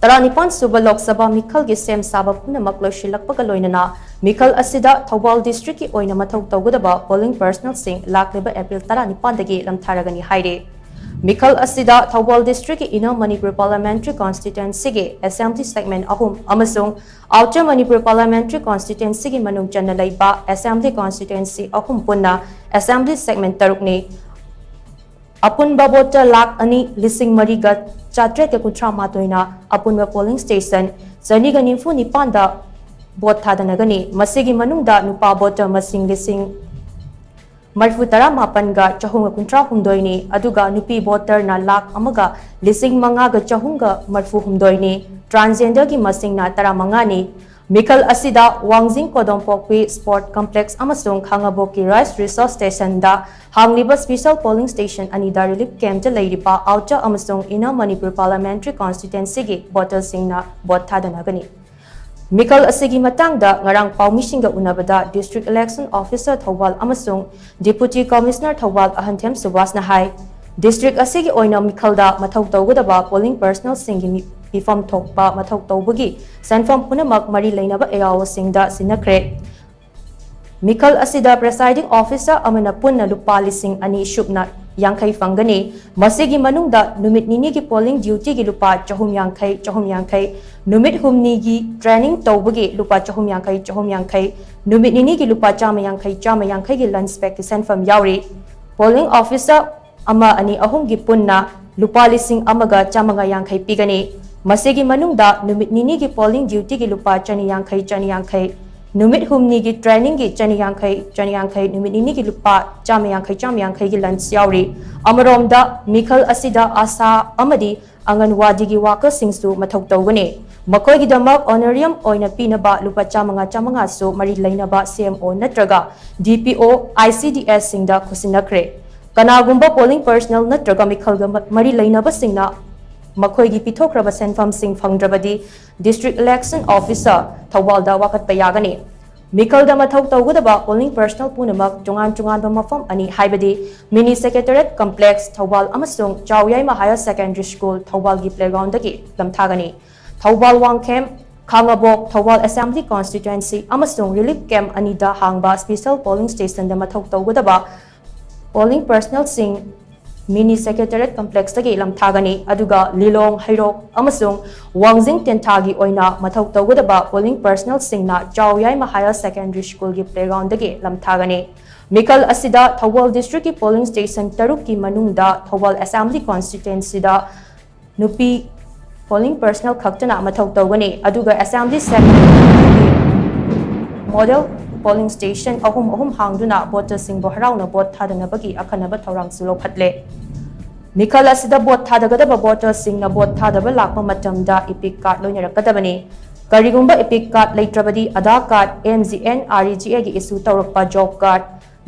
Taranipan Suba Lok Sabha Meekhal gi Shem Shaba Pumnamk Loisillakpaga LOINANA Meekhal ASIDA THOUBAL District ki OINA MATHOU TOUGADABA polling personnel sing LAKLIBA April Taranipan Dagi Lamtharagani HAIRI Meekhal ASIDA THOUBAL District ki Inner Manipuri Parliamentary Constituency gi Assembly Segment Ahum amasung Outer Manipuri Parliamentary Constituency gi manung channa laiba Assembly Constituency Ahum punna Assembly Segment tarukni Apun babota lak ani lising mariga chatre ke kutra matoina apun polling station zani ganinfu nipanda bot thadanagani masigi manungda nupa bota masing lising marfutara mapanga chahunga kuntra humdoini aduga nupi voter na lak amaga lising manga ga chahunga marfu humdoini transgender ki masing na tara mangani Meekhal ASIDA Wangjing Kodompokpi Sport Complex amasung Khangaboki Rice Resource Station da HAIRI Special Polling Station anida relief camp ta leiripa Outer amasung Inner Manipur Parliamentary Constituency gi voter singna bot thadanagani Meekhal asigi matangda ngarang paumisingga unabada District Election Officer THOUBAL amasung Deputy Commissioner THOUBAL Ahanthem Subas na hai District asigi oina Meekhal da mathau tawgadaba polling personnel singi Pifam Thokpa Mathau Tawbagi Sanfam Punamak Mari Lainaba Ayawa Singda Sinakre Meekhal ASIDA Presiding Officer Amana Punna Lupali Sing Ani Shubna Yankai Fangani Masigi Manungda Numit Nini ki polling duty gi lupa Chahum Yankai Numit Humni gi training Tawbagi lupa Chahum Yankai Numit Nini gi lupa Chama Yankai gi lunch spec Sanfam Yauri Polling Officer Ama Ani Ahum gi Punna Lupali Sing Amaga Chamanga Yankai Pigani Masigi manungda numit nini ki polling duty ki lupa chani yankai numit humni ki training ki chani yankai numit nini ki lupa chama yankai ki lunch yauri amaromda Meekhal ASIDA asa amadi anganwadi gi waka singsu mathau tawgani makoi gi damak honorarium oina pinaba lupa chamanga su mari lainaba CMO natraga DPO ICDS singda khusinakre kanagumba polling personnel natraga Meekhal ga mari lainaba singna Makoi gi pitokraba senfam sing fangdrabadi District Election Officer THOUBAL da wakat payagani Meekhal da mathau tawgadaba polling personnel punamak tungan ba mafam ani haibadi Mini Secretariat Complex THOUBAL amasung Chawyai Higher Secondary School THOUBAL gi playground dagi lamthagani THOUBAL Wangkhem Khangabok THOUBAL Assembly Constituency amasung relief camp anida hangba special polling station da mathau tawgadaba polling personnel sing Mini Secretariat Complex dagi lamthagani aduga Lilong Hairok amasung Wangjing Tentagi oina mathau tawgadaba polling personnel singna Chawyai Higher Secondary School gi playground dagi lamthagani Meekhal ASIDA THOUBAL District ki polling station taruk ki manungda THOUBAL Assembly Constituency da nupi polling personnel khaktana mathau tawgani aduga Assembly Segment Model polling station ahum hangduna voter sing bohrauna bot thadanabagi akhanaba thorang sulo phatle Meekhal ASIDA bot thadagadaba voter sing na bot thadaba lakpa matamda epic card loinarakadabani karigumba epic card leitrabadi Aadhaar card MGN REGA gi issue tawrakpa job card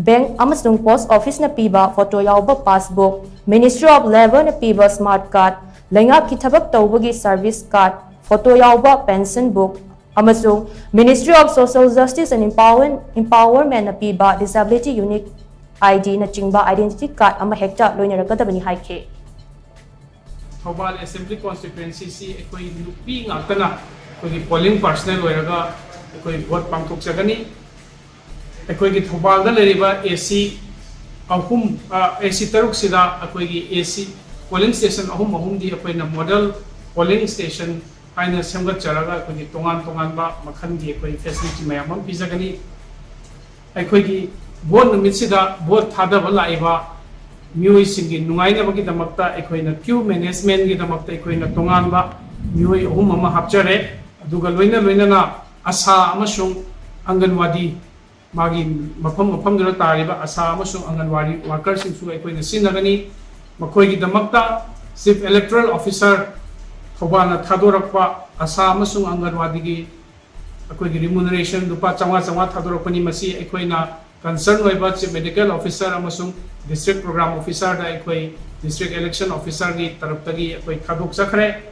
bank amasung post office na piba photo yawba passbook Ministry of Labor na piba smart card laingap ki thabak tawbagi service card photo yawba pension book amasung Ministry of Social Justice and Empowerment na piba Disability Unique ID na chingba identity card ama hekta loinarakadabani haike THOUBAL Assembly Constituency si ekoi nupi ngakana ekoi polling personnel oiraga ekoi vote pangthok sagani ekoi gi THOUBAL da leriba AC ahum AC taruk sida ekoi gi AC polling station ahum di ekoi na model polling station aina semgat charaga ekoi tongan ba makhan gi ekoi facility mayam pizagani ekoi gi vote numit sida vote thadaba laiba mioi singi nungaina bagi damakta ekoina queue management gi damakta ekoina tongan ba mioi ahum ama hapchare aduga loinana asa amasung anganwadi magi mafam dra tariba asa amasung anganwadi workers singsu ekoina sinagani makoi gi damakta chief electoral officer THOUBAL na thadorakpa asa amasung anganwadi gi ekoi gi remuneration lupa changa thadorakpani masi ekoina concern oiba chief medical officer amasung district program officer da ekoi district election officer gi taraptagi ekoi thadok sakhre